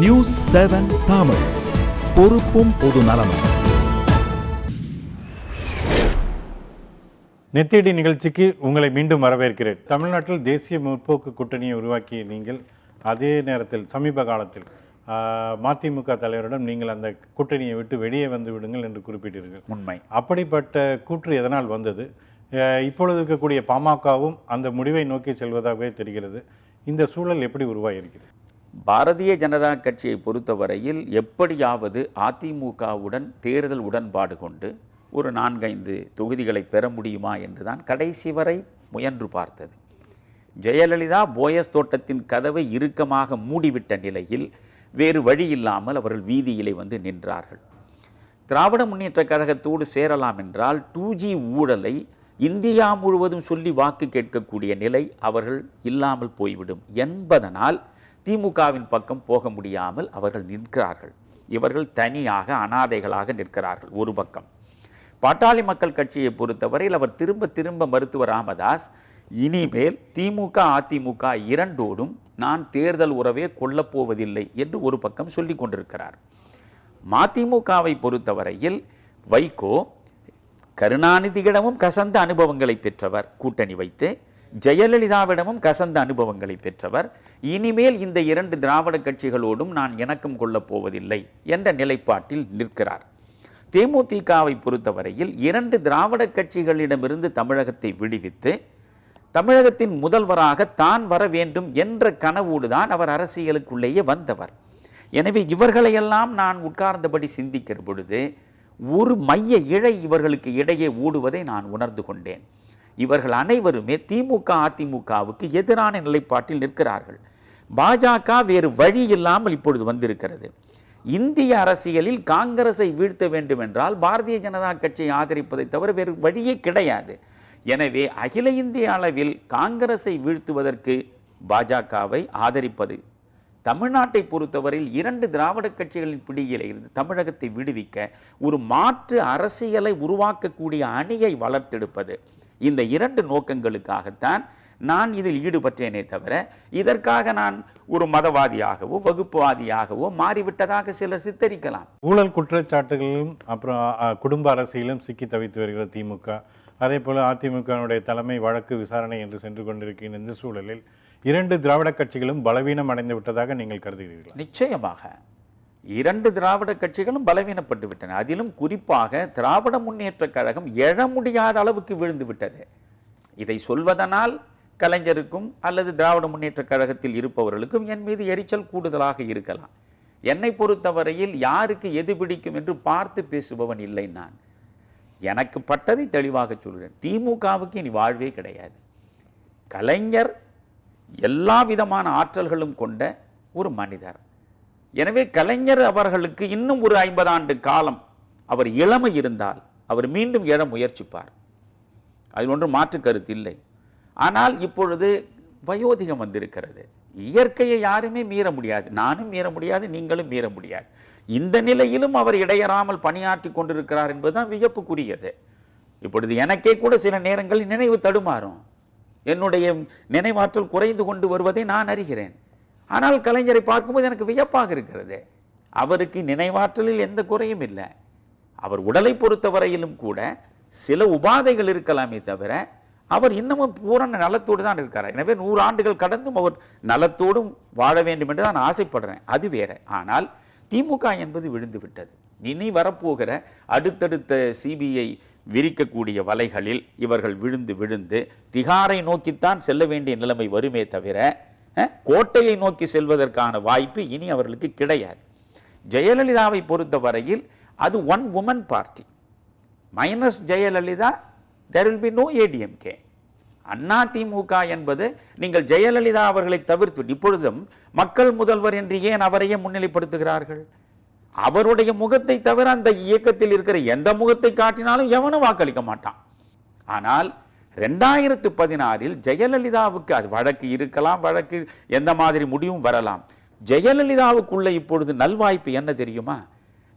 News 7 Tamil, பொறுப்பும் பொது நலமும். நெத்தியடி நிகழ்ச்சிக்கு உங்களை மீண்டும் வரவேற்கிறேன். தமிழ்நாட்டில் தேசிய முற்போக்கு கூட்டணியை உருவாக்கிய நீங்கள் அதே நேரத்தில் சமீப காலத்தில் மதிமுக தலைவரிடம் நீங்கள் அந்த கூட்டணியை விட்டு வெளியே வந்து விடுங்கள் என்று குறிப்பிட்டீர்கள். உண்மை. அப்படிப்பட்ட கூற்று எதனால் வந்தது? இப்பொழுது இருக்கக்கூடிய பாமகவும் அந்த முடிவை நோக்கி செல்வதாகவே தெரிகிறது. இந்த சூழல் எப்படி உருவாகியிருக்கிறது? பாரதிய ஜனதா கட்சியை பொறுத்தவரையில் எப்படியாவது அதிமுகவுடன் தேர்தல் உடன்பாடு கொண்டு ஒரு 4-5 தொகுதிகளை பெற முடியுமா என்றுதான் கடைசி வரை முயன்று பார்த்தது. ஜெயலலிதா போயஸ் தோட்டத்தின் கதவை இறுக்கமாக மூடிவிட்ட நிலையில் வேறு வழி இல்லாமல் அவர்கள் வீதியிலே வந்து நின்றார்கள். திராவிட முன்னேற்ற கழகத்தோடு சேரலாம் என்றால் 2G ஊழலை இந்தியா முழுவதும் சொல்லி வாக்கு கேட்கக்கூடிய நிலை அவர்கள் இல்லாமல் போய்விடும் என்பதனால் திமுகவின் பக்கம் போக முடியாமல் அவர்கள் நிற்கிறார்கள். இவர்கள் தனியாக அனாதைகளாக நிற்கிறார்கள். ஒரு பக்கம் பாட்டாளி மக்கள் கட்சியை பொறுத்தவரையில் அவர் திரும்ப மருத்துவர் ராமதாஸ் இனிமேல் திமுக அதிமுக இரண்டோடும் நான் தேர்தல் உறவே கொள்ளப்போவதில்லை என்று ஒரு பக்கம் சொல்லி கொண்டிருக்கிறார். மதிமுகவை பொறுத்தவரையில் வைகோ கருணாநிதியிடமும் கசந்த அனுபவங்களை பெற்றவர், கூட்டணி வைத்து ஜெயலலிதாவிடமும் கசந்த அனுபவங்களை பெற்றவர். இனிமேல் இந்த 2 திராவிட கட்சிகளோடும் நான் இணக்கம் கொள்ளப் போவதில்லை என்ற நிலைப்பாட்டில் நிற்கிறார். தேமுதிகவை பொறுத்தவரையில் 2 திராவிட கட்சிகளிடமிருந்து தமிழகத்தை விடுவித்து தமிழகத்தின் முதல்வராக தான் வர வேண்டும் என்ற கனவோடு தான் அவர் அரசியலுக்குள்ளேயே வந்தவர். எனவே இவர்களையெல்லாம் நான் உட்கார்ந்தபடி சிந்திக்கிற பொழுது ஒரு மைய இழை இவர்களுக்கு இடையே ஓடுவதை நான் உணர்ந்து கொண்டேன். இவர்கள் அனைவருமே திமுக அதிமுகவுக்கு எதிரான நிலைப்பாட்டில் நிற்கிறார்கள். பாஜக வேறு வழி இல்லாமல் இப்பொழுது வந்திருக்கிறது. இந்திய அரசியலில் காங்கிரஸை வீழ்த்த வேண்டும் என்றால் பாரதிய ஜனதா கட்சியை ஆதரிப்பதை தவிர வேறு வழியே கிடையாது. எனவே அகில இந்திய அளவில் காங்கிரஸை வீழ்த்துவதற்கு பாஜகவை ஆதரிப்பது, தமிழ்நாட்டை பொறுத்தவரையில் 2 திராவிட கட்சிகளின் பிடியிலே இருந்து தமிழகத்தை விடுவிக்க ஒரு மாற்று அரசியலை உருவாக்கக்கூடிய அணியை வளர்த்தெடுப்பது, இந்த 2 நோக்கங்களுக்காகத்தான் நான் இதில் ஈடுபட்டேனே தவிர இதற்காக நான் ஒரு மதவாதியாகவோ வகுப்புவாதியாகவோ மாறிவிட்டதாக சிலர் சித்தரிக்கலாம். ஊழல் குற்றச்சாட்டுகளிலும் அப்புறம் குடும்ப அரசியலும் சிக்கி தவித்து வருகிற திமுக, அதே போல அதிமுகனுடைய தலைமை வழக்கு விசாரணை என்று சென்று கொண்டிருக்கின்ற இந்த சூழலில் 2 திராவிட கட்சிகளும் பலவீனம் அடைந்து விட்டதாக நீங்கள் கருதுகிறீர்கள்? நிச்சயமாக 2 திராவிட கட்சிகளும் பலவீனப்பட்டு விட்டன. அதிலும் குறிப்பாக திராவிட முன்னேற்ற கழகம் எழ முடியாத அளவுக்கு விழுந்து விட்டது. இதை சொல்வதனால் கலைஞருக்கும் அல்லது திராவிட முன்னேற்ற கழகத்தில் இருப்பவர்களுக்கும் என் மீது எரிச்சல் கூடுதலாக இருக்கலாம். என்னை பொறுத்தவரையில் யாருக்கு எது பிடிக்கும் என்று பார்த்து பேசுபவன் இல்லை நான். எனக்கு பட்டதை தெளிவாக சொல்கிறேன். திமுகவுக்கு இனி வாழ்வே கிடையாது. கலைஞர் எல்லா விதமான ஆற்றல்களும் கொண்ட ஒரு மனிதர். எனவே கலைஞர் அவர்களுக்கு இன்னும் ஒரு 50 ஆண்டு காலம் அவர் இளமை இருந்தால் அவர் மீண்டும் எழ முயற்சிப்பார். அதில் ஒன்று மாற்று கருத்து இல்லை. ஆனால் இப்பொழுது வயோதிகம் வந்திருக்கிறது. இயற்கையை யாருமே மீற முடியாது. நானும் மீற முடியாது, நீங்களும் மீற முடியாது. இந்த நிலையிலும் அவர் இடையறாமல் பணியாற்றி கொண்டிருக்கிறார் என்பதுதான் வியப்புக்குரியது. இப்பொழுது எனக்கே கூட சில நேரங்களில் நினைவு தடுமாறும். என்னுடைய நினைவாற்றல் குறைந்து கொண்டு வருவதை நான் அறிகிறேன். ஆனால் கலைஞரை பார்க்கும்போது எனக்கு வியப்பாக இருக்கிறது. அவருக்கு நினைவாற்றலில் எந்த குறையும் இல்லை. அவர் உடலை பொறுத்தவரையிலும் கூட சில உபாதைகள் இருக்கலாமே தவிர அவர் இன்னமும் பூரண நலத்தோடு தான் இருக்கிறார். எனவே 100 ஆண்டுகள் கடந்தும் அவர் நலத்தோடும் வாழ வேண்டும் என்று நான் ஆசைப்படுறேன். அது வேற. ஆனால் திமுக என்பது விழுந்து விட்டது. இனி வரப்போகிற அடுத்தடுத்த சிபிஐ விரிக்கக்கூடிய வலைகளில் இவர்கள் விழுந்து திகாரை நோக்கித்தான் செல்ல வேண்டிய நிலைமை வருமே தவிர கோட்டையை நோக்கி செல்வதற்கான வாய்ப்பு இனி அவர்களுக்கு கிடையாது. ஜெயலலிதாவை பொறுத்தவரையில் அது one woman party. Minus Jayalalithaa there will be no ADMK. அதிமுக என்பது நீங்கள் ஜெயலலிதா அவர்களை தவிர்த்து இப்பொழுதும் மக்கள் முதல்வர் என்று ஏன் அவரையே முன்னிலைப்படுத்துகிறார்கள்? அவருடைய முகத்தை தவிர அந்த இயக்கத்தில் இருக்கிற எந்த முகத்தை காட்டினாலும் எவனும் வாக்களிக்க மாட்டான். ஆனால் 2016 ஜெயலலிதாவுக்கு அது வழக்கு இருக்கலாம், வழக்கு எந்த மாதிரி முடிவும் வரலாம். ஜெயலலிதாவுக்குள்ள இப்பொழுது நல்வாய்ப்பு என்ன தெரியுமா?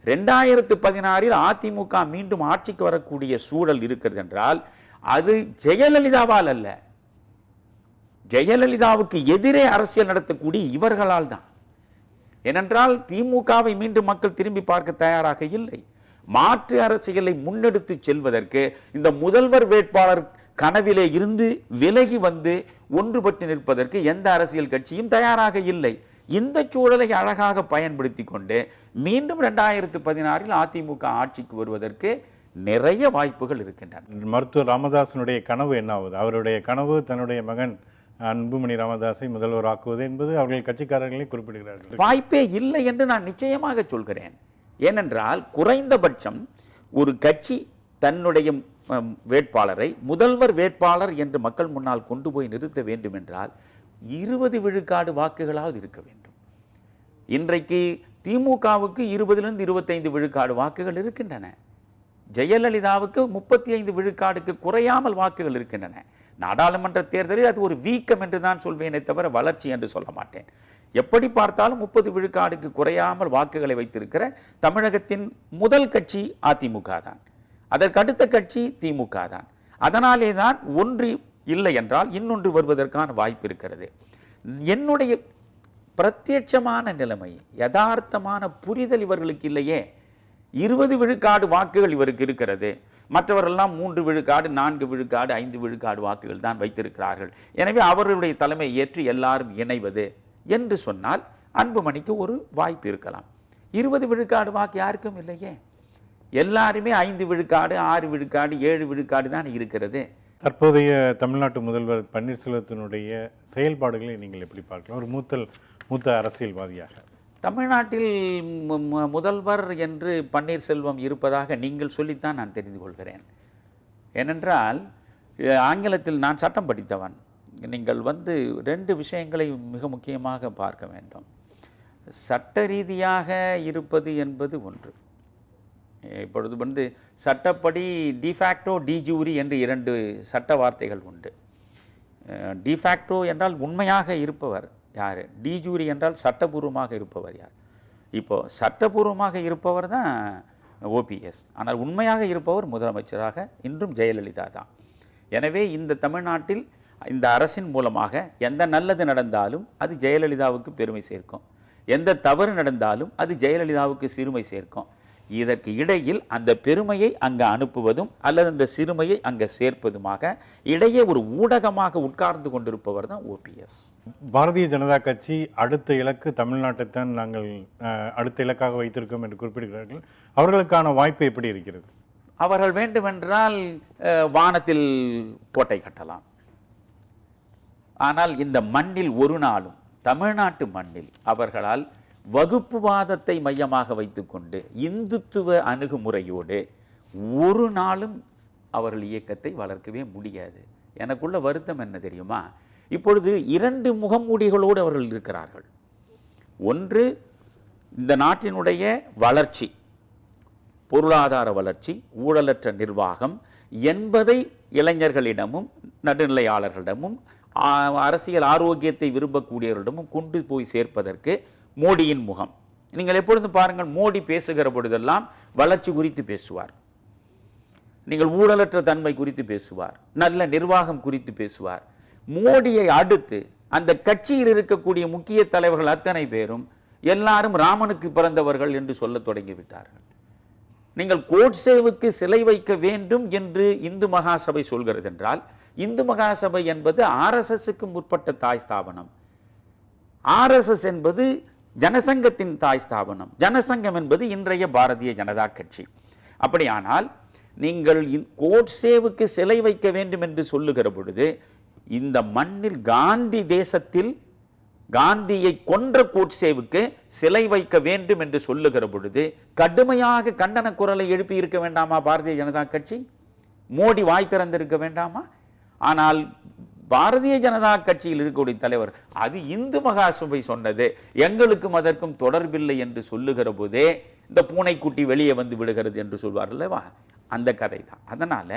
2016 அதிமுக மீண்டும் ஆட்சிக்கு வரக்கூடிய சூழல் இருக்கிறது என்றால் அது ஜெயலலிதாவால் அல்ல, ஜெயலலிதாவுக்கு எதிரே அரசியல் நடத்தக்கூடிய இவர்களால் தான். ஏனென்றால் திமுகவை மீண்டும் மக்கள் திரும்பி பார்க்க தயாராக இல்லை. மாற்று அரசியலை முன்னெடுத்து செல்வதற்கு இந்த முதல்வர் வேட்பாளர் கனவிலே இருந்து விலகி வந்து ஒன்றுபட்டு நிற்பதற்கு எந்த அரசியல் கட்சியும் தயாராக இல்லை. இந்த சூழலை அழகாக பயன்படுத்தி கொண்டு மீண்டும் 2016 அதிமுக ஆட்சிக்கு வருவதற்கு நிறைய வாய்ப்புகள் இருக்கின்றன. மருத்துவர் ராமதாசனுடைய கனவு என்ன ஆகுது? அவருடைய கனவு தன்னுடைய மகன் அன்புமணி ராமதாஸை முதல்வர் ஆக்குவது என்பது அவர்கள் கட்சிக்காரர்களே குறிப்பிடுகிறார்கள். வாய்ப்பே இல்லை என்று நான் நிச்சயமாக சொல்கிறேன். ஏனென்றால் குறைந்தபட்சம் ஒரு கட்சி தன்னுடைய வேட்பாளரை முதல்வர் வேட்பாளர் என்று மக்கள் முன்னால் கொண்டு போய் நிறுத்த வேண்டும் என்றால் 20 விழுக்காடு வாக்குகளாவது இருக்க வேண்டும். இன்றைக்கு திமுகவுக்கு 20லிருந்து 25 விழுக்காடு வாக்குகள் இருக்கின்றன. ஜெயலலிதாவுக்கு 35 விழுக்காடுக்கு குறையாமல் வாக்குகள் இருக்கின்றன. நாடாளுமன்ற தேர்தலில் அது ஒரு வீக்கம் என்று தான் சொல்வேனே தவிர வளர்ச்சி என்று சொல்ல மாட்டேன். எப்படி பார்த்தாலும் 30 விழுக்காடுக்கு குறையாமல் வாக்குகளை வைத்திருக்கிற தமிழகத்தின் முதல் கட்சி அதிமுக தான். அதற்கு அடுத்த கட்சி திமுக தான். அதனாலே தான் ஒன்று இல்லை என்றால் இன்னொன்று வருவதற்கான வாய்ப்பு இருக்கிறது. என்னுடைய பிரத்யட்சமான நிலைமை, யதார்த்தமான புரிதல் இவர்களுக்கு இல்லையே. 20 விழுக்காடு வாக்குகள் இவருக்கு இருக்கிறது. மற்றவரெல்லாம் 3 விழுக்காடு 4 விழுக்காடு 5 விழுக்காடு வாக்குகள் தான் வைத்திருக்கிறார்கள். எனவே அவர்களுடைய தலைமை ஏற்று எல்லாரும் இணைவது என்று சொன்னால் அன்புமணிக்கு ஒரு வாய்ப்பு இருக்கலாம். 20 விழுக்காடு வாக்கு யாருக்கும் இல்லையே. எல்லாருமே 5 விழுக்காடு 6 விழுக்காடு 7 விழுக்காடு தான் இருக்கிறது. தற்போதைய தமிழ்நாட்டு முதல்வர் பன்னீர்செல்வத்தினுடைய செயல்பாடுகளை நீங்கள் எப்படி பார்க்கலாம் ஒரு மூத்த அரசியல்வாதியாக? தமிழ்நாட்டில் முதல்வர் என்று பன்னீர்செல்வம் இருப்பதாக நீங்கள் சொல்லித்தான் நான் தெரிந்து கொள்கிறேன். ஏனென்றால் ஆங்கிலத்தில் நான் சட்டம் படித்தவன். நீங்கள் 2 விஷயங்களை மிக முக்கியமாக பார்க்க வேண்டும். சட்ட ரீதியாக இருப்பது என்பது ஒன்று. இப்பொழுது சட்டப்படி டிஃபேக்டோ டிஜூரி என்று 2 சட்ட வார்த்தைகள் உண்டு. டிஃபேக்டோ என்றால் உண்மையாக இருப்பவர் யார், டிஜூரி என்றால் சட்டபூர்வமாக இருப்பவர் யார். இப்போது சட்டபூர்வமாக இருப்பவர் தான் ஓபிஎஸ், ஆனால் உண்மையாக இருப்பவர் முதலமைச்சராக இன்றும் ஜெயலலிதா தான். எனவே இந்த தமிழ்நாட்டில் இந்த அரசின் மூலமாக எந்த நல்லது நடந்தாலும் அது ஜெயலலிதாவுக்கு பெருமை சேர்க்கும், எந்த தவறு நடந்தாலும் அது ஜெயலலிதாவுக்கு சிறுமை சேர்க்கும். இதற்கு இடையில் அந்த பெருமையை அங்கே அனுப்புவதும் அல்லது அந்த சிறுமையை அங்கே சேர்ப்பதுமாக இடையே ஒரு ஊடகமாக உட்கார்ந்து கொண்டிருப்பவர் தான் ஓபிஎஸ். பாரதிய ஜனதா கட்சி அடுத்த இலக்கு தமிழ்நாட்டைத்தான் நாங்கள் அடுத்த இலக்காக வைத்திருக்கோம் என்று குறிப்பிடுகிறார்கள். அவர்களுக்கான வாய்ப்பு எப்படி இருக்கிறது? அவர்கள் வேண்டுமென்றால் வானத்தில் கோட்டை கட்டலாம். ஆனால் இந்த மண்ணில் ஒரு நாளும், தமிழ்நாட்டு மண்ணில் அவர்களால் வகுப்புவாதத்தை மையமாக வைத்துக்கொண்டு இந்துத்துவ அணுகுமுறையோடு ஒரு நாளும் அவர்கள் இயக்கத்தை வளர்க்கவே முடியாது. எனக்குள்ள வருத்தம் என்ன தெரியுமா? இப்பொழுது 2 முகமூடிகளோடு அவர்கள் இருக்கிறார்கள். ஒன்று இந்த நாட்டினுடைய வளர்ச்சி, பொருளாதார வளர்ச்சி, ஊழலற்ற நிர்வாகம் என்பதை இளைஞர்களிடமும் நடுநிலையாளர்களிடமும் அரசியல் ஆரோக்கியத்தை விரும்பக்கூடியவர்களிடமும் கொண்டு போய் சேர்ப்பதற்கு மோடியின் முகம். நீங்கள் எப்பொழுதும் பாருங்கள், மோடி பேசுகிற பொழுதெல்லாம் வளர்ச்சி குறித்து பேசுவார், நீங்கள் ஊழலற்ற தன்மை குறித்து பேசுவார், நல்ல நிர்வாகம் குறித்து பேசுவார். மோடியை அடுத்து அந்த கட்சியில் இருக்கக்கூடிய முக்கிய தலைவர்கள் அத்தனை பேரும் எல்லாரும் ராமனுக்கு பிறந்தவர்கள் என்று சொல்ல தொடங்கிவிட்டார்கள். நீங்கள் கோட்சேவுக்கு சிலை வைக்க வேண்டும் என்று இந்து மகாசபை சொல்கிறது என்றால், இந்து மகாசபை என்பது ஆர்எஸ்எஸ்க்கு முற்பட்ட தாய் ஸ்தாபனம். ஆர்எஸ்எஸ் என்பது ஜனசங்கத்தின் தாய் ஸ்தாபனம். ஜனசங்கம் என்பது இன்றைய பாரதிய ஜனதா கட்சி. அப்படியானால் நீங்கள் கோட்சேவுக்கு சிலை வைக்க வேண்டும் என்று சொல்லுகிற பொழுது, இந்த மண்ணில் காந்தி தேசத்தில் காந்தியை கொன்ற கோட்சேவுக்கு சிலை வைக்க வேண்டும் என்று சொல்லுகிற பொழுது கடுமையாக கண்டன குரலை எழுப்பி இருக்க வேண்டாமா பாரதிய ஜனதா கட்சி? மோடி வாய் திறந்திருக்க வேண்டாமா? ஆனால் பாரதிய ஜனதா கட்சியில் இருக்கக்கூடிய தலைவர் அது இந்து மகாசபை சொன்னது, எங்களுக்கும் அதற்கும் தொடர்பில்லை என்று சொல்லுகிற போதே இந்த பூனைக்குட்டி வெளியே வந்து விடுகிறது என்று சொல்வார் அல்லவா, அந்த கதை தான். அதனால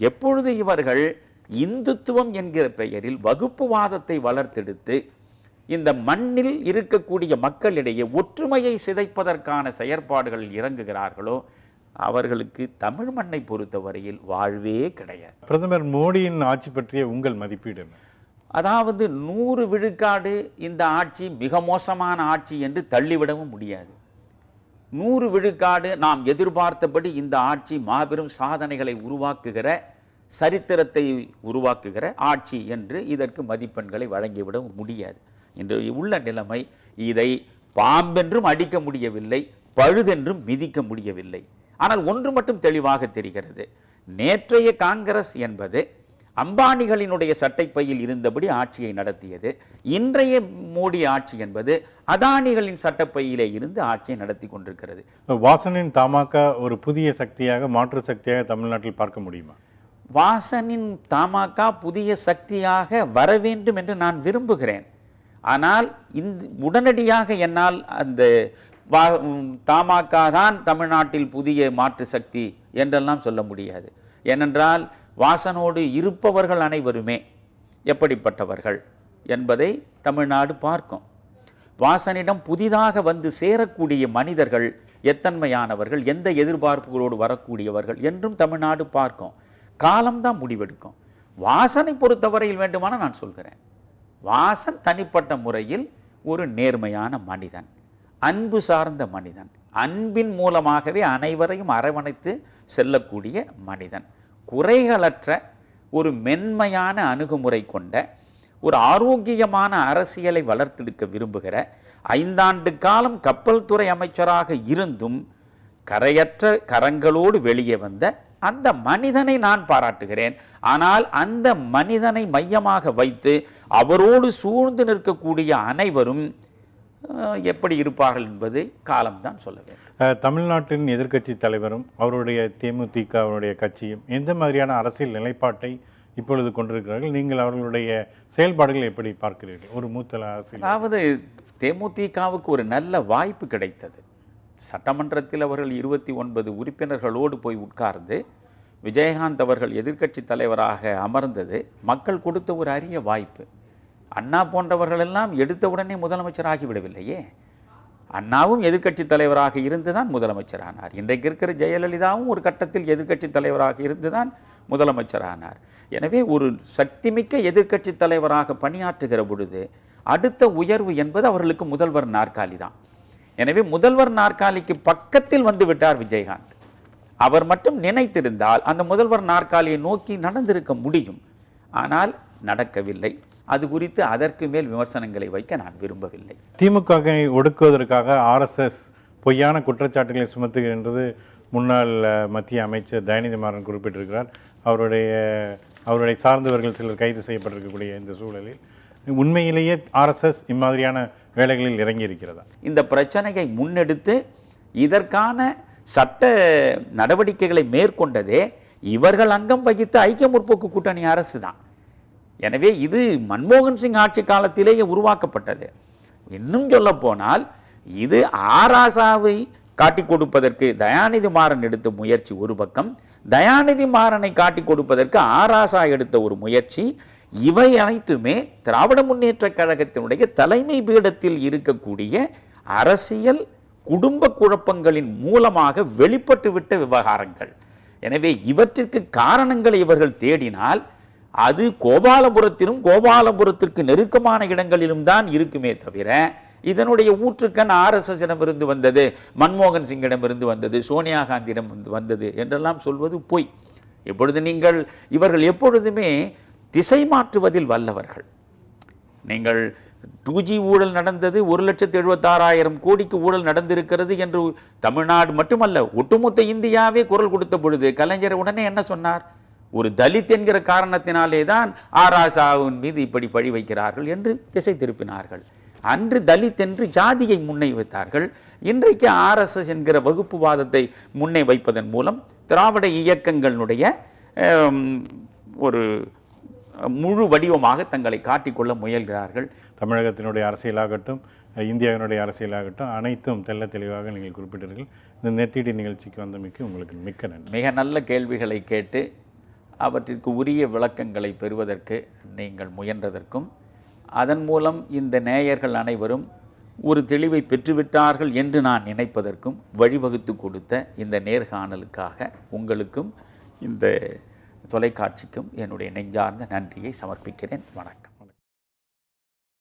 எப்பொழுது இவர்கள் இந்துத்துவம் என்கிற பெயரில் வகுப்புவாதத்தை வளர்த்தெடுத்து இந்த மண்ணில் இருக்கக்கூடிய மக்களிடையே ஒற்றுமையை சிதைப்பதற்கான செயற்பாடுகளில் இறங்குகிறார்களோ அவர்களுக்கு தமிழ் மண்ணை பொறுத்தவரையில் வாழ்வே கிடையாது. பிரதமர் மோடியின் ஆட்சி பற்றிய உங்கள் மதிப்பீடு என்ன? அதாவது 100 விழுக்காடு இந்த ஆட்சி மிக மோசமான ஆட்சி என்று தள்ளிவிடவும் முடியாது. 100 விழுக்காடு நாம் எதிர்பார்த்தபடி இந்த ஆட்சி மாபெரும் சாதனைகளை உருவாக்குகிற, சரித்திரத்தை உருவாக்குகிற ஆட்சி என்று இதற்கு மதிப்பெண்களை வழங்கிவிடவும் முடியாது. இன்று உள்ள நிலைமை, இதை பாம்பென்றும் அடிக்க முடியவில்லை, பழுதென்றும் மிதிக்க முடியவில்லை. ஆனால் ஒன்று மட்டும் தெளிவாக தெரிகிறது, நேற்றைய காங்கிரஸ் என்பது அம்பானிகளினுடைய சட்டைப்பையில் இருந்தபடி ஆட்சியை நடத்தியது. இன்றைய மோடி ஆட்சி என்பது அதானிகளின் சட்டப்பையிலே இருந்து ஆட்சியை நடத்தி கொண்டிருக்கிறது. வாசனின் தமாக ஒரு புதிய சக்தியாக, மாற்று சக்தியாக தமிழ்நாட்டில் பார்க்க முடியுமா? வாசனின் தமாக புதிய சக்தியாக வர வேண்டும் என்று நான் விரும்புகிறேன். ஆனால் உடனடியாக என்னால் அந்த தமாக தான் தமிழ்நாட்டில் புதிய மாற்று சக்தி என்றெல்லாம் சொல்ல முடியாது. ஏனென்றால் வாசனோடு இருப்பவர்கள் அனைவருமே எப்படிப்பட்டவர்கள் என்பதை தமிழ்நாடு பார்க்கும். வாசனிடம் புதிதாக வந்து சேரக்கூடிய மனிதர்கள் எத்தன்மையானவர்கள், எந்த எதிர்பார்ப்புகளோடு வரக்கூடியவர்கள் என்றும் தமிழ்நாடு பார்க்கும். காலம்தான் முடிவெடுக்கும். வாசனை பொறுத்தவரையில் வேண்டுமானால் நான் சொல்கிறேன், வாசன் தனிப்பட்ட முறையில் ஒரு நேர்மையான மனிதன், அன்பு சார்ந்த மனிதன், அன்பின் மூலமாகவே அனைவரையும் அரவணைத்து செல்லக்கூடிய மனிதன், குறைகளற்ற ஒரு மென்மையான அணுகுமுறை கொண்ட ஒரு ஆரோக்கியமான அரசியலை வளர்த்தெடுக்க விரும்புகிற, 5 ஆண்டு காலம் கப்பல் துறை அமைச்சராக இருந்தும் கரையற்ற கரங்களோடு வெளியே வந்த அந்த மனிதனை நான் பாராட்டுகிறேன். ஆனால் அந்த மனிதனை மையமாக வைத்து அவரோடு சூழ்ந்து நிற்கக்கூடிய அனைவரும் எப்படி இருப்பார்கள் என்பது காலம்தான் சொல்ல வேண்டும். தமிழ்நாட்டின் எதிர்க்கட்சி தலைவரும் அவருடைய தேமுதிகவுடைய கட்சியும் எந்த மாதிரியான அரசியல் நிலைப்பாட்டை இப்பொழுது கொண்டிருக்கிறார்கள்? நீங்கள் அவர்களுடைய செயல்பாடுகளை எப்படி பார்க்கிறீர்கள்? ஒரு மூத்த அரசியல், அதாவது தேமுதிகவுக்கு ஒரு நல்ல வாய்ப்பு கிடைத்தது. சட்டமன்றத்தில் அவர்கள் 29 உறுப்பினர்களோடு போய் உட்கார்ந்து விஜயகாந்த் அவர்கள் எதிர்க்கட்சி தலைவராக அமர்ந்தது மக்கள் கொடுத்த ஒரு அரிய வாய்ப்பு. அண்ணா போன்றவர்கள் எல்லாம் எடுத்தவுடனே முதலமைச்சராகிவிடவில்லையே. அண்ணாவும் எதிர்க்கட்சி தலைவராக இருந்துதான் முதலமைச்சரானார். இன்றைக்கு இருக்கிற ஜெயலலிதாவும் ஒரு கட்டத்தில் எதிர்க்கட்சி தலைவராக இருந்துதான் முதலமைச்சரானார். எனவே ஒரு சக்திமிக்க எதிர்க்கட்சி தலைவராக பணியாற்றுகிற பொழுது அடுத்த உயர்வு என்பது அவர்களுக்கு முதல்வர் நாற்காலி தான். எனவே முதல்வர் நாற்காலிக்கு பக்கத்தில் வந்து விட்டார் விஜயகாந்த். அவர் மட்டும் நினைத்திருந்தால் அந்த முதல்வர் நாற்காலியை நோக்கி நடந்திருக்க முடியும். ஆனால் நடக்கவில்லை. அது குறித்து அதற்கு மேல் விமர்சனங்களை வைக்க நான் விரும்பவில்லை. திமுகவை ஒடுக்குவதற்காக RSS பொய்யான குற்றச்சாட்டுகளை சுமத்துகின்றது முன்னாள் மத்திய அமைச்சர் தயாநிதி மாறன் குறிப்பிட்டிருக்கிறார். அவருடைய சார்ந்தவர்கள் சிலர் கைது செய்யப்பட்டிருக்கக்கூடிய இந்த சூழலில் உண்மையிலேயே RSS இம்மாதிரியான வேலைகளில் இறங்கி இருக்கிறதா? இந்த பிரச்சனையை முன்னெடுத்து இதற்கான சட்ட நடவடிக்கைகளை மேற்கொண்டதே இவர்கள் அங்கம் வகித்த ஐக்கிய முற்போக்கு கூட்டணி அரசு தான். எனவே இது மன்மோகன் சிங் ஆட்சி காலத்திலேயே உருவாக்கப்பட்டது. இன்னும் சொல்ல போனால் இது ஆராசாவை காட்டி கொடுப்பதற்கு தயாநிதி மாறன் எடுத்த முயற்சி ஒரு பக்கம், தயாநிதி மாறனை காட்டி கொடுப்பதற்கு ஆராசா எடுத்த ஒரு முயற்சி. இவை அனைத்துமே திராவிட முன்னேற்ற கழகத்தினுடைய தலைமை பீடத்தில் இருக்கக்கூடிய அரசியல் குடும்ப குழப்பங்களின் மூலமாக வெளிப்பட்டுவிட்ட விவகாரங்கள். எனவே இவற்றிற்கு காரணங்களை இவர்கள் தேடினால் அது கோபாலபுரத்திற்கு நெருக்கமான இடங்களிலும் தான் இருக்குமே தவிர இதனுடைய ஊற்றுக்கண் RSS இடமிருந்து வந்தது, மன்மோகன் சிங்கிடமிருந்து வந்தது, சோனியா காந்தியிடம் வந்தது என்றெல்லாம் சொல்வது பொய். இவர்கள் எப்பொழுதுமே திசை மாற்றுவதில் வல்லவர்கள். நீங்கள் 2G ஊழல் நடந்தது, 1,76,000 கோடிக்கு ஊழல் நடந்திருக்கிறது என்று தமிழ்நாடு மட்டுமல்ல ஒட்டுமொத்த இந்தியாவே குரல் கொடுத்த பொழுது கலைஞர் உடனே என்ன சொன்னார்? ஒரு தலித் என்கிற காரணத்தினாலே தான் ஆராசாவின் மீது இப்படி பழி வைக்கிறார்கள் என்று திசை திருப்பினார்கள். அன்று தலித் என்று ஜாதியை முன்னை வைத்தார்கள். இன்றைக்கு RSS என்கிற வகுப்புவாதத்தை முன்னே வைப்பதன் மூலம் திராவிட இயக்கங்களுடைய ஒரு முழு வடிவமாக தங்களை காட்டிக்கொள்ள முயல்கிறார்கள். தமிழகத்தினுடைய அரசியலாகட்டும், இந்தியாவினுடைய அரசியலாகட்டும் அனைத்தும் தெல்ல தெளிவாக நீங்கள் குறிப்பிட்டீர்கள். இந்த நெத்திடி நிகழ்ச்சிக்கு வந்தமைக்கு உங்களுக்கு மிக்க நன்றி. மிக நல்ல கேள்விகளை கேட்டு அவற்றிற்கு உரிய விளக்கங்களை பெறுவதற்கு நீங்கள் முயன்றதற்கும், அதன் மூலம் இந்த நேயர்கள் அனைவரும் ஒரு தெளிவை பெற்றுவிட்டார்கள் என்று நான் நினைப்பதற்கும் வழிவகுத்து கொடுத்த இந்த நேர்காணலுக்காக உங்களுக்கும் இந்த தொலைக்காட்சிக்கும் என்னுடைய நெஞ்சார்ந்த நன்றியை சமர்ப்பிக்கிறேன். வணக்கம்.